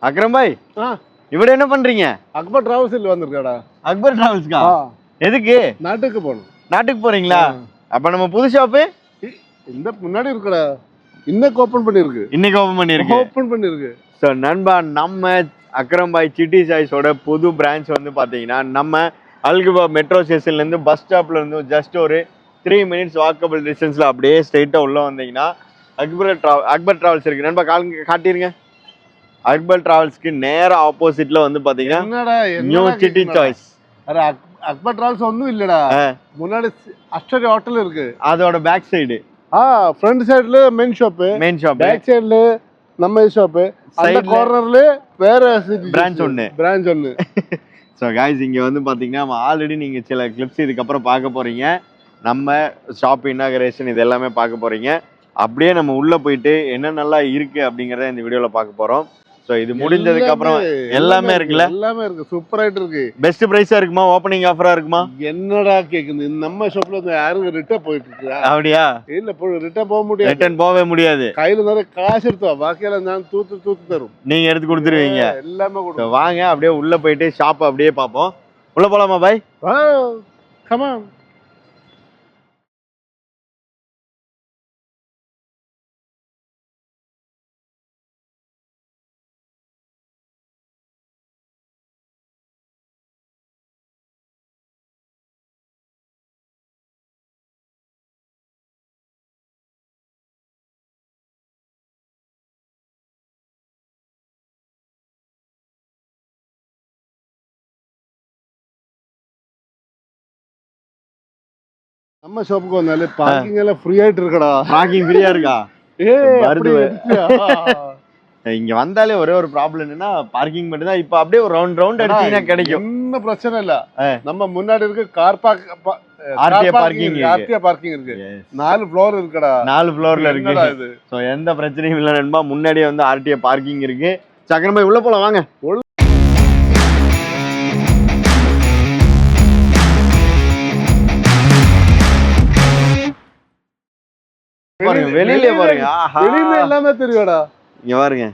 அக்ரம் பாய் இவட என்ன பண்றீங்க? அக்பர் டிராவல்ஸ்ல வந்திருக்கடா. அக்பர் டிராவல்ஸ்க்கா? எதுக்கு? நாட்டுக்கு போணும். நாட்டுக்கு போறீங்களா? அப்ப நம்ம புது ஷாப் இந்த முன்னாடி இருக்குடா. இன்னைக்கு ஓபன் பண்ணிருக்கு. இன்னைக்கு ஓபன் பண்ணிருக்கு. சோ நண்பா, நம்ம அக்ரம் பாய் சிட்டி சாய்ஸோட புது பிரான்ச் வந்து பாத்தீங்கன்னா நம்ம அல்குபா மெட்ரோ ஸ்டேஷன்ல இருந்து பஸ் ஸ்டாப்ல இருந்து ஜஸ்ட் ஒரு 3 minutes வாக்கபிள் டிஸ்டன்ஸ்ல அப்படியே ஸ்ட்ரைட்டா உள்ள வந்தீங்கன்னா அக்பர் டிராவல்ஸ் இருக்கு. நண்பா காட்டிருங்க. அக்பர் டிராவல்ஸ்க்கு நேரா ஆப்போசிட்ல வந்து பாத்தீங்கன்னா new city choice. Akbar travels ஒன்றும் இல்லடா. முன்னாடி அஸ்டரி ஹோட்டல் இருக்கு. அதோட பேக் சைடு ஃப்ரண்ட் சைடுல மெயின் ஷாப், பேக் சைடுல நம்ம ஷாப், அந்த கார்னர்ல வேற பிரான்ச் ஒன்னு. ஸோ காய்ஸ், இங்கே வந்து பார்த்தீங்கன்னா ஆல்ரெடி நீங்கள் சில கிளிப்ஸ் இதுக்கப்புறம் பார்க்க போகிறீங்க. நம்ம ஷாப் இனாகரேஷன் இது எல்லாமே பார்க்க போகிறீங்க. அப்படியே நம்ம உள்ளே போயிட்டு என்ன நல்லா இருக்குது அப்படிங்கிறத இந்த வீடியோவில் பார்க்க போகிறோம். ஸோ இது முடிஞ்சதுக்கு அப்புறம் எல்லாமே இருக்குல்ல? எல்லாமே இருக்கு. சூப்பராயிட்டு இருக்கு. பெஸ்ட் பிரைஸா இருக்குமா? ஓப்பனிங் ஆஃபரா இருக்குமா? என்னடா கேக்குது? நம்ம ஷாப்ல யாரும் ரிட்டர்ன் போயிட்டு இருக்கா? அப்படியா? இல்ல, ரிட்டர்ன் போக முடியாது. ரிட்டர்ன் போகவே முடியாது. கையில நிறைய காசு எடுத்தோம், பாக்கியெல்லாம் நான் தூத்து தரும். நீங்க எடுத்து கொடுத்துருவீங்க. எல்லாமே கொடுத்து வாங்க, அப்படியே உள்ள போயிட்டு ஷாப் அப்படியே பார்ப்போம். உள்ள போலாமா பாய்? கமான். நம்ம ஷாப்புக்கு வந்தாலே பார்க்கிங் எல்லாம் ஃப்ரீ ஆயிட்டு இருக்கடா. பார்க்கிங் ஃப்ரீயா இருக்கா? இங்க வந்தாலே ஒரே ஒரு ப்ராப்ளம் என்னன்னா பார்க்கிங் மட்டும் தான். இப்ப அப்படியே ஒரு ரவுண்ட் அடிச்சீங்கன்னா கிடைக்கும். ஒன்னும் பிரச்சனை இல்ல. நம்ம முன்னாடி இருக்கு கார் பார்க்கிங் இருக்கு. 4 ஃப்ளோர் இருக்குடா. 4 ஃப்ளோர்ல இருக்கு. சோ எந்த பிரச்சனையும் இல்ல நண்பா. முன்னாடியே வந்து ஆர்டிஏ பார்க்கிங் இருக்கு. சக்கரம் பாய் உள்ள போலாம் வாங்க. வெளியில பாருங்க. வெளியில எல்லாமே தெரியும்டா. இங்க பாருங்க.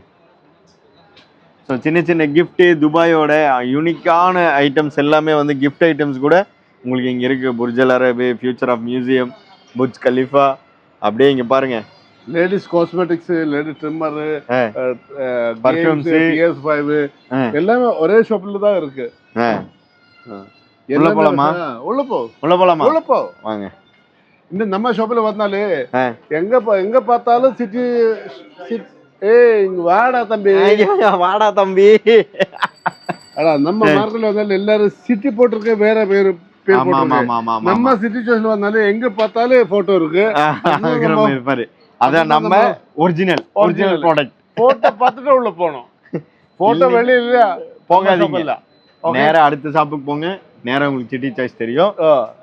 ஸோ சின்ன கிஃப்ட், துபாயோட யூனிக்கான ஐட்டம்ஸ் எல்லாமே வந்து கிஃப்ட் ஐட்டம்ஸ் கூட உங்களுக்கு இங்க இருக்கு. Burj Al Arab, future of museum, Burj Khalifa. அப்படியே இங்க பாருங்க. Ladies cosmetics, ladies trimmer, perfumes, PS5 எல்லாமே ஒரே ஷாப்ல தான் இருக்கு. உள்ள போலாமா? உள்ள போலாமா? வாங்க. இந்த நம்ம ஷாப்ல வந்தாலே எங்க பார்த்தாலும் சிட்டி. இங்க வாடா தம்பி. அடா, நம்ம மார்க்கெட்ல வந்தாலும் எல்லாரும் சிட்டி போட்டிருக்க, வேற பேர் போட்டிருக்க. நம்ம சிட்டி சாய்ஸ்ல வந்தாலும் எங்க பார்த்தாலும் போட்டோ இருக்கு. அதான் நம்ம ஒரிஜினல் ப்ராடக்ட். போட்டோ பார்த்துட்டு உள்ள போனோம். போட்டோ வெளியில போகாதீங்க. நேரா அடுத்த ஷாப்புக்கு போங்க. நேரா உங்களுக்கு சிட்டி சாய்ஸ் தெரியும்.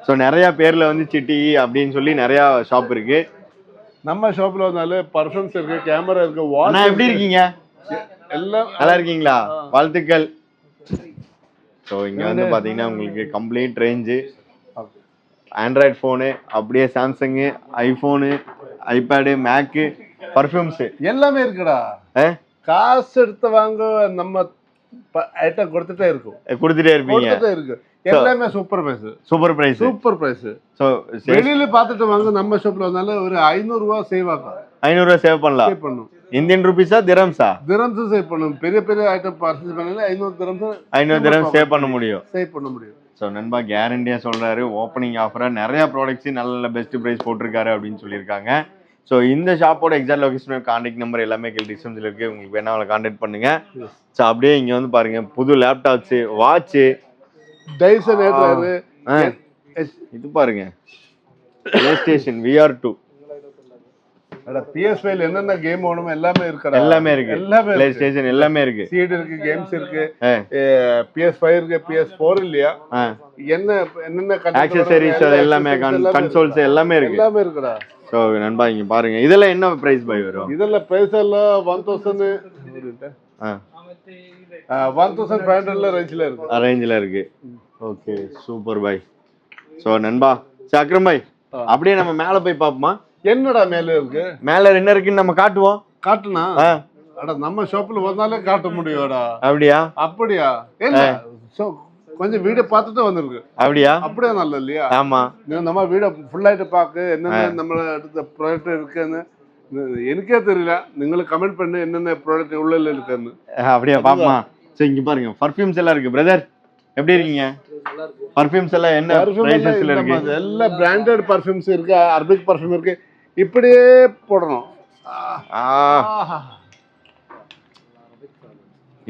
ஸோ நிறைய பேர்ல வந்து சிட்டி அப்படின்னு சொல்லி நிறைய ஷாப் இருக்கு. நம்ம ஷாப்ல வந்தாலே பர்ஃப்யூம்ஸ் இருக்கு, கேமரா இருக்கு. வாட்ச். எப்படி இருக்கீங்க? எல்லாம் நல்லா இருக்கீங்களா? வாழ்த்துக்கள். ஸோ இங்க வந்து பாத்தீங்கன்னா உங்களுக்கு கம்ப்ளீட் ரேஞ்சு ஆண்ட்ராய்டு ஃபோனு, அப்படியே சாம்சங், ஐபோனு, ஐபேடு, மேக்கு, பர்ஃப்யூம்ஸ் எல்லாமே இருக்குடா. காசு எடுத்து வாங்க, நம்ம ஐட்டம் கொடுத்துட்டே இருப்பீங்க. எல்லாமே சூப்பர் பிரைஸ். சோ வெளியில பாத்துட்டு வாங்க. நம்ம ஷாப்ல வந்தாலும் ஒரு 500 ரூபாய் சேவ் ஆகும். 500 ரூபாய் சேவ் பண்ணலாம். இந்தியன் ரூபீஸா திரம்ஸா? திரம்ஸ் சேவ் பண்ணணும். பெரிய ஐட்டம் பர்ச்சேஸ் பண்ணல 500 திரம்ஸ் சேவ் பண்ண முடியும். ஸோ நண்பா கேரண்டியா சொல்றாரு. ஓப்பனிங் ஆஃபரா நிறைய ப்ராடக்ட்ஸ் நல்ல பெஸ்ட் பிரைஸ் போட்டிருக்காரு அப்படின்னு சொல்லியிருக்காங்க. ஸோ இந்த ஷாப்போட எக்ஸாக்ட் லொகேஷன், கான்டாக்ட் நம்பர் எல்லாமே டிஸ்கிரிப்ஷன்ல இருக்கு. உங்களுக்கு வேணா அவளை கான்டாக்ட் பண்ணுங்க. ஸோ அப்படியே இங்க வந்து பாருங்க, புது லேப்டாப்ஸ், வாட்ச், டைசன் இது பாருங்க, PlayStation VR2, PS5 என்னென்ன கேம் வேணுமோ எல்லாமே இருக்குடா. எல்லாமே இருக்கு. PlayStation எல்லாமே இருக்கு. CD இருக்கு, கேம்ஸ் இருக்கு, PS5 இருக்கு, PS4 இல்லையா, என்னென்ன ஆக்சஸரீஸ் எல்லாமே, கன்சோல்ஸ் எல்லாமே இருக்கு. எல்லாமே இருக்குடா. சோ நண்பா இங்க பாருங்க, இதெல்லாம் என்ன பிரைஸ் பை வரும்? இதெல்லாம் பிரைஸ் எல்லாம் 1500 ரேஞ்சில இருக்கு. Okay, super by. சோ நண்பா, அக்ரம் பை அப்படியே நம்ம மேல போய் பாப்போமா? என்னடா மேல இருக்கு? மேல என்ன இருக்குன்னு நம்ம காட்டுவோம். காட்டுனா அட நம்ம ஷாப்ல வந்தாலே காட்ட முடியும்டா. அப்படியா? அப்படியா? இல்ல கொஞ்சம் வீடியோ பார்த்துட்டு வந்திருக்கு. அப்படியா? அப்படியே நல்ல இல்லையா? ஆமா, நம்ம வீடியோ ஃபுல்லாயிட்டு பார்க்க என்னென்ன நம்மள அடுத்த ப்ராடக்ட் இருக்குன்னு எனக்கே தெரியல. நீங்களும் கமெண்ட் பண்ணு என்னென்ன ப்ராடக்ட் உள்ள இருக்குன்னு. அப்படியா பாப்பமா? சோ இங்க பாருங்க பர்ஃபியூம்ஸ் எல்லாம் இருக்கு. பிரதர் எப்படி இருக்கீங்க? பர்ஃபியூம்ஸ் எல்லாம் என்ன பிரைசஸ்ல இருக்கு? எல்லா பிராண்டட் பர்ஃபியூம்ஸ் இருக்கு, அரபிக் பர்ஃபியூம் இருக்கு. இப்படியே போடணும்.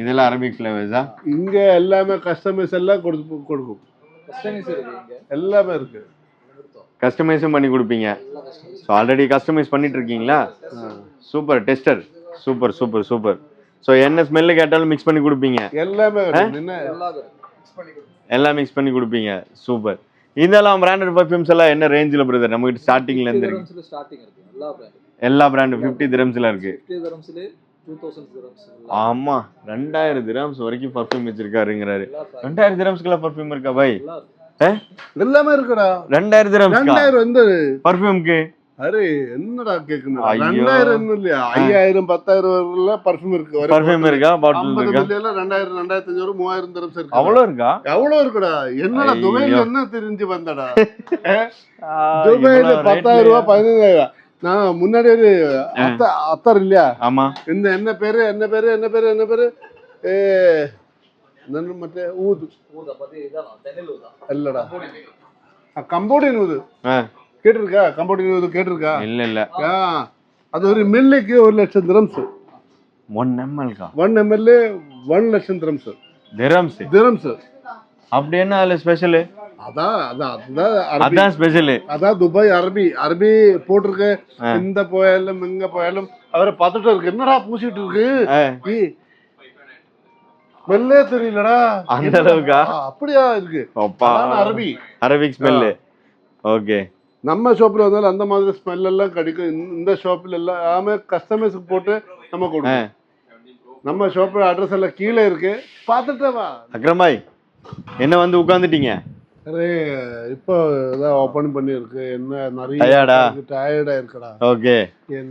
இதெல்லாம் அரபிக் ஃப்ளேவர்ஸா? இங்க எல்லாமே கஸ்டமைஸ் எல்லாம் கொடுக்கும். எல்லாமே இருக்கு. கஸ்டமைஸும் பண்ணி கொடுப்பீங்க. ஸோ ஆல்ரெடி கஸ்டமைஸ் பண்ணிட்டு இருக்கீங்களா? Super tester. Super super super. So என்ன ஸ்மெல்லு கேட்டாலும் மிக்ஸ் பண்ணி கொடுப்பீங்க. எல்லாமே எல்லாம் மிக்ஸ் பண்ணி கொடுப்பீங்க. சூப்பர். இதெல்லாம் பிராண்டட் பர்ஃபியூம்ஸ் எல்லாம் என்ன ரேஞ்சில் பிரதர்? நம்ம கிட்ட ஸ்டார்டிங்ல இருந்து இருக்கு. எல்லா பிராண்டும் 50 திரம்ஸ்ல இருக்கு. ஆமா 2000 திரம்ஸ் வரைக்கும் பர்ஃபியூம் வச்சிருக்காருங்கிறாரு. 2000 திரம்ஸ்க்குள்ள பர்ஃபியூம் இருக்கா பாய்? எல்லாமே இருக்குடா. 2000 திரம்ஸ் 2000 வந்து பர்ஃபியூம்க்கு. அரே என்னடா கேக்குறீங்க? 2000 இல்லையா? 5000 10000 வரல பர்ஃபியூம் இருக்கு. பர்ஃபியூம் இருக்கா? பாட்டில் இருக்கா? 2000 2500 3000 திரம்ஸ் இருக்கு. அவ்வளவு இருக்கா? அவ்வளவு இருக்குடா. என்னடா துபாய்ல என்ன தெரிஞ்சு வந்தடா? துபாய்ல 10000 ரூபாய் 15000. நான் முன்னாடி ஒரு அத்தர் இல்லையா? ஆமா. இந்த என்ன பேரு ಮತ್ತೆ ಊದು இல்லடா கம்போடியன் ஊது கேட்டிருக்கா? கம்போடியன் ஊது கேட்டிருக்கா? இல்ல அது ஒரு மில்லுக்கு 1 லட்சம் திரம்ஸ். 1 ml கா? 1 ml 1 லட்சம் திரம்ஸ். திரம்ஸ் அப்படி என்ன அதுல ஸ்பெஷல்? அதான் ஸ்பெஷல். அதான் துபாய் அரபி போட்டிருக்கு. இந்த போயாலும் இங்க போயாலும் அவரை பார்த்துட்டு இருக்கு. என்னடா பூசிட்டு இருக்கு? ஸ்மெல்லே தெரியலடா. அந்த அளவுக்கா? அப்படியா இருக்கு. Arabic smell. ஓகே. நம்ம ஷாப்ல வந்தாலும் அந்த மாதிரி ஸ்மெல் எல்லாம் கிடைக்கும். இந்த ஷாப்ல எல்லாமே கஸ்டமைஸ்க்கு போட்டு நம்ம கொடுப்போம். நம்ம ஷாப்ல அட்ரஸ் எல்லாம் கீழே இருக்கு, பார்த்துட்டே வா. அக்ரம் பாய் என்ன வந்து உட்கார்ந்துட்டீங்க? அரே இப்போ ஏதாவது ஓபன் பண்ணிருக்கு. என்ன நிறைய டயர்டா இருக்குடா. ஓகே.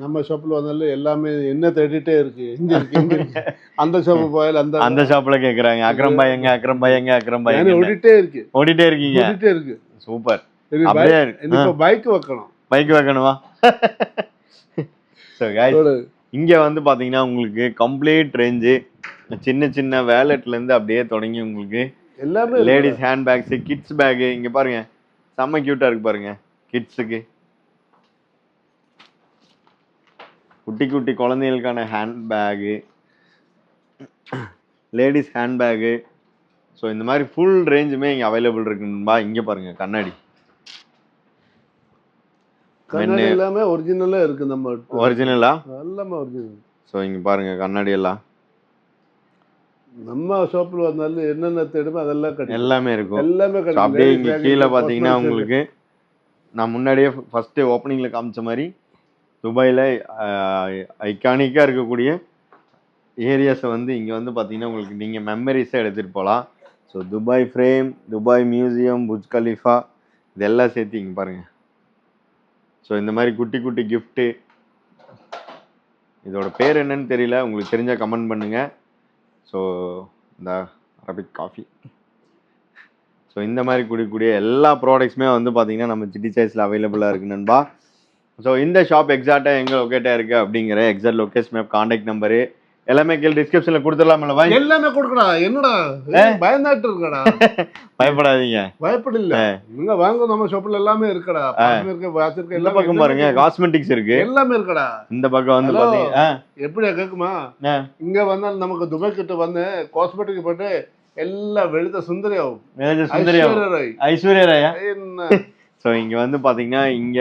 நம்ம ஷாப்ல வந்தாலும் எல்லாமே என்ன தேடிட்டே இருக்கு. இங்க இருக்கு அந்த ஷாப் போயால அந்த ஷாப்ல கேக்குறாங்க அக்ரம் பாய் எங்க, அக்ரம் பாய் எங்க, அக்ரம் பாய் எங்க. ஓடிட்டே இருக்கீங்க. சூப்பர். அப்படியே இப்போ பைக் வைக்கணுமா? சோ गाइस இங்க வந்து பாத்தீங்கன்னா உங்களுக்கு கம்ப்ளீட் ரேஞ்ச் சின்ன சின்ன வேலட்ல இருந்து அப்படியே தொடங்கி உங்களுக்கு எல்லாமே ladies handbags, kids bag. இங்க பாருங்க செம்ம கியூட்டா இருக்கு பாருங்க. கிட்ஸுக்கு குட்டி குட்டி குழந்தைகளுக்கான hand bag, ladies hand bag. So இந்த மாதிரி ஃபுல் ரேஞ்சுமே இங்கே அவைலபிள் இருக்குன்பா. இங்கே பாருங்க கண்ணாடி எல்லாமே ஒரிஜினலா இருக்கு. நம்ம ஒரிஜினலா எல்லாமே ஒரிஜினல். ஸோ இங்க பாருங்க கண்ணாடி எல்லாம் நம்ம ஷாப்ல வந்தாலும் என்னென்ன தேடுமோ அதெல்லாம் கிடைக்கும். எல்லாமே இருக்கும். எல்லாமே கிடைக்கும். அப்படியே இங்க கீழே பாத்தீங்கன்னா உங்களுக்கு நான் முன்னாடியே ஃபர்ஸ்ட் ஓப்பனிங்ல காமிச்ச மாதிரி துபாயில ஐகானிக்கா இருக்கக்கூடிய ஏரியாஸை வந்து இங்க வந்து பாத்தீங்கன்னா உங்களுக்கு நீங்க மெமரிஸை எடுத்துட்டு போகலாம். So Dubai frame, Dubai museum, Burj கலீஃபா இதெல்லாம் சேர்த்து இங்க பாருங்க. ஸோ இந்த மாதிரி குட்டி குட்டி கிஃப்ட்டு. இதோட பேர் என்னன்னு தெரியல, உங்களுக்கு தெரிஞ்சா கமெண்ட் பண்ணுங்க. ஸோ இந்த அரபிக் காஃபி. ஸோ இந்த மாதிரி குடிக்கூடிய எல்லா ப்ராடக்ட்ஸுமே வந்து பார்த்தீங்கன்னா நம்ம சிட்டி சாய்ஸில் அவைலபிளாக இருக்கு நண்பா. ஸோ இந்த ஷாப் எக்ஸாக்டாக எங்கே லொக்கேட்டாக இருக்குது அப்படிங்கிற exact location map, contact number எல்லாமே கீழே டிஸ்கிரிப்ஷன்ல கொடுத்துடலாம்ல பாய்? எல்லாமே கொடுக்கடா. என்னடா பயந்தாட்டு இருக்கடா? பயப்படாதீங்க, பயப்படல. நீங்க வாங்க, நம்ம ஷாப்ல எல்லாமே இருக்கடா. இருக்கு எல்லா பக்கம் பாருங்க, காஸ்மெட்டிக்ஸ் இருக்கு, எல்லாமே இருக்கடா. இந்த பக்கம் வந்து பாத்தீங்க எப்படியா கேக்குமா? இங்க வந்தா நமக்கு துபாய் கிட்ட வந்து காஸ்மெட்டிக் போட்டு எல்லாம் வெளுத்த சுந்தரியாவும் ஐஸ்வர்யா ராயா என்ன. ஸோ இங்க வந்து பாத்தீங்கன்னா இங்க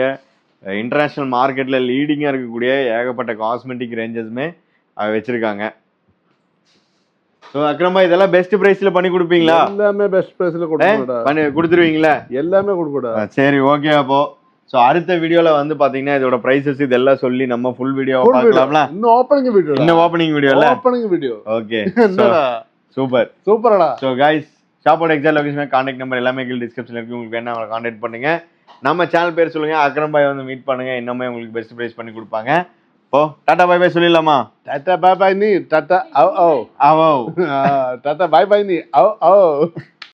இன்டர்நேஷனல் மார்க்கெட்ல லீடிங்கா இருக்கக்கூடிய ஏகப்பட்ட காஸ்மெட்டிக் ரேஞ்சஸ்மே வச்சிருக்காங்க. ஸோ அக்ரம் பாய் இதெல்லாம் பெஸ்ட் பிரைஸ்ல பண்ணி கொடுப்பீங்களா? எல்லாமே பெஸ்ட் பிரைஸ்ல கொடுத்துருவீங்களா? எல்லாமே கொடுக்கூடா. சரி ஓகே. அப்போ ஸோ அடுத்த வீடியோல வந்து பாத்தீங்கன்னா இதோட பிரைசஸ் இதெல்லாம் சொல்லி நம்ம ஃபுல் வீடியோ பார்க்கலாம்ல? இன்னும் ஓப்பனிங் வீடியோ. ஓகே சூப்பர் சூப்பர்டா. ஸோ கைஸ் ஷாப்போட எக்ஸாக்ட் லொகேஷன், கான்டாக்ட் நம்பர் எல்லாமே கீழே டிஸ்கிரிப்ஷன்ல இருக்கு. உங்களுக்கு வேணா அவங்களை கான்டாக்ட் பண்ணுங்க. நம்ம சேனல் பேர் சொல்லுங்க, அக்ரம் பாய் வந்து மீட் பண்ணுங்க. இன்னுமே உங்களுக்கு பெஸ்ட் பிரைஸ் பண்ணி கொடுப்பாங்க. ஓ டாடா பை பை சொல்லிடலாமா? டாட்டா பாய் பாய் நீ டாட்டா ஓ ஓ ஆவோ டாட்டா பாய் பாய் நீ ஓ ஓ